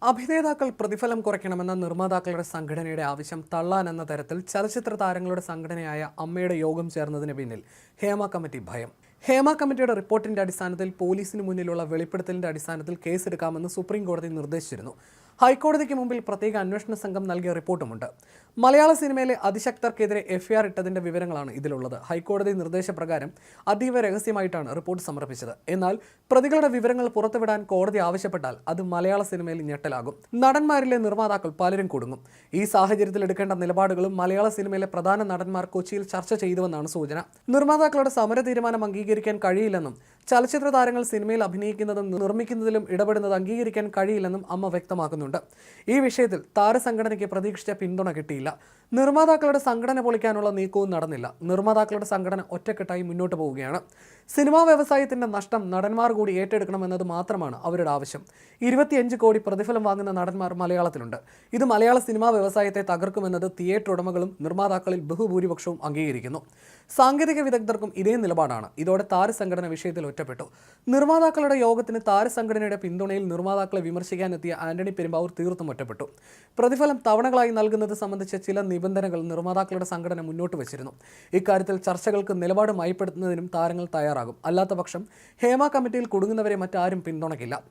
അഭിനേതാക്കൾ പ്രതിഫലം കുറയ്ക്കണമെന്ന നിർമ്മാതാക്കളുടെ സംഘടനയുടെ ആവശ്യം തള്ളാനെന്ന തരത്തിൽ ചലച്ചിത്ര താരങ്ങളുടെ സംഘടനയായ അമ്മയുടെ യോഗം ചേർന്നതിന് പിന്നിൽ ഹേമ കമ്മിറ്റി ഭയം. ഹേമ കമ്മിറ്റിയുടെ റിപ്പോർട്ടിന്റെ അടിസ്ഥാനത്തിൽ പോലീസിന് മുന്നിലുള്ള വെളിപ്പെടുത്തലിന്റെ അടിസ്ഥാനത്തിൽ കേസെടുക്കാമെന്ന് സുപ്രീം കോടതി നിർദ്ദേശിച്ചിരുന്നു. ഹൈക്കോടതിക്ക് മുമ്പിൽ പ്രത്യേക അന്വേഷണ സംഘം നൽകിയ റിപ്പോർട്ടുമുണ്ട്. മലയാള സിനിമയിലെ അതിശക്തർക്കെതിരെ എഫ്ഐആർ ഇട്ടതിന്റെ വിവരങ്ങളാണ് ഇതിലുള്ളത്. ഹൈക്കോടതി നിർദ്ദേശപ്രകാരം അതീവ രഹസ്യമായിട്ടാണ് റിപ്പോർട്ട് സമർപ്പിച്ചത്. എന്നാൽ പ്രതികളുടെ വിവരങ്ങൾ പുറത്തുവിടാൻ കോടതി ആവശ്യപ്പെട്ടാൽ അത് മലയാള സിനിമയിൽ ഞെട്ടലാകും. നടന്മാരിലെ നിർമ്മാതാക്കൾ പലരും കുടുങ്ങും. ഈ സാഹചര്യത്തിൽ എടുക്കേണ്ട നിലപാടുകളും മലയാള സിനിമയിലെ പ്രധാന നടന്മാർ കൊച്ചിയിൽ ചർച്ച ചെയ്തുവെന്നാണ് സൂചന. നിർമ്മാതാക്കളുടെ സമര തീരുമാനം അംഗീകരിക്കാൻ കഴിയില്ലെന്നും ചലച്ചിത്ര താരങ്ങൾ സിനിമയിൽ അഭിനയിക്കുന്നതും നിർമ്മിക്കുന്നതിലും ഇടപെടുന്നത് അംഗീകരിക്കാൻ കഴിയില്ലെന്നും അമ്മ വ്യക്തമാക്കുന്നുണ്ട്. ഈ വിഷയത്തിൽ താരസംഘടനയ്ക്ക് പ്രതീക്ഷിച്ച പിന്തുണ കിട്ടിയില്ല. നിർമ്മാതാക്കളുടെ സംഘടന പൊളിക്കാനുള്ള നീക്കവും നടന്നില്ല. നിർമ്മാതാക്കളുടെ സംഘടന ഒറ്റക്കെട്ടായി മുന്നോട്ട് പോവുകയാണ്. സിനിമാ വ്യവസായത്തിന്റെ നഷ്ടം നടന്മാർ കൂടി ഏറ്റെടുക്കണമെന്നത് മാത്രമാണ് അവരുടെ ആവശ്യം. 25 കോടി പ്രതിഫലം വാങ്ങുന്ന നടന്മാർ മലയാളത്തിലുണ്ട്. ഇത് മലയാള സിനിമാ വ്യവസായത്തെ തകർക്കുമെന്നത് തിയേറ്റർ ഉടമകളും നിർമ്മാതാക്കളിൽ ബഹുഭൂരിപക്ഷവും അംഗീകരിക്കുന്നു. സാങ്കേതിക വിദഗ്ധർക്കും ഇതേ നിലപാടാണ്. ഇതോടെ താരസംഘടന വിഷയത്തിൽ ഒറ്റപ്പെട്ടു. നിർമ്മാതാക്കളുടെ യോഗത്തിന് താരസംഘടനയുടെ പിന്തുണയിൽ നിർമ്മാതാക്കളെ വിമർശിക്കാനെത്തിയ ആന്റണി പെരുമ്പാവൂർ തീർത്തും ഒറ്റപ്പെട്ടു. പ്രതിഫലം തവണകളായി നൽകുന്നത് സംബന്ധിച്ച ചില നിബന്ധനകൾ നിർമ്മാതാക്കളുടെ സംഘടന മുന്നോട്ട് വച്ചിരുന്നു. ഇക്കാര്യത്തിൽ ചർച്ചകൾക്ക് നിലപാട് മയപ്പെടുത്തുന്നതിനും താരങ്ങൾ തയ്യാറാകും. അല്ലാത്തപക്ഷം ഹേമ കമ്മിറ്റിയിൽ കുടുങ്ങുന്നവരെ മറ്റാരും പിന്തുണയ്ക്കില്ല.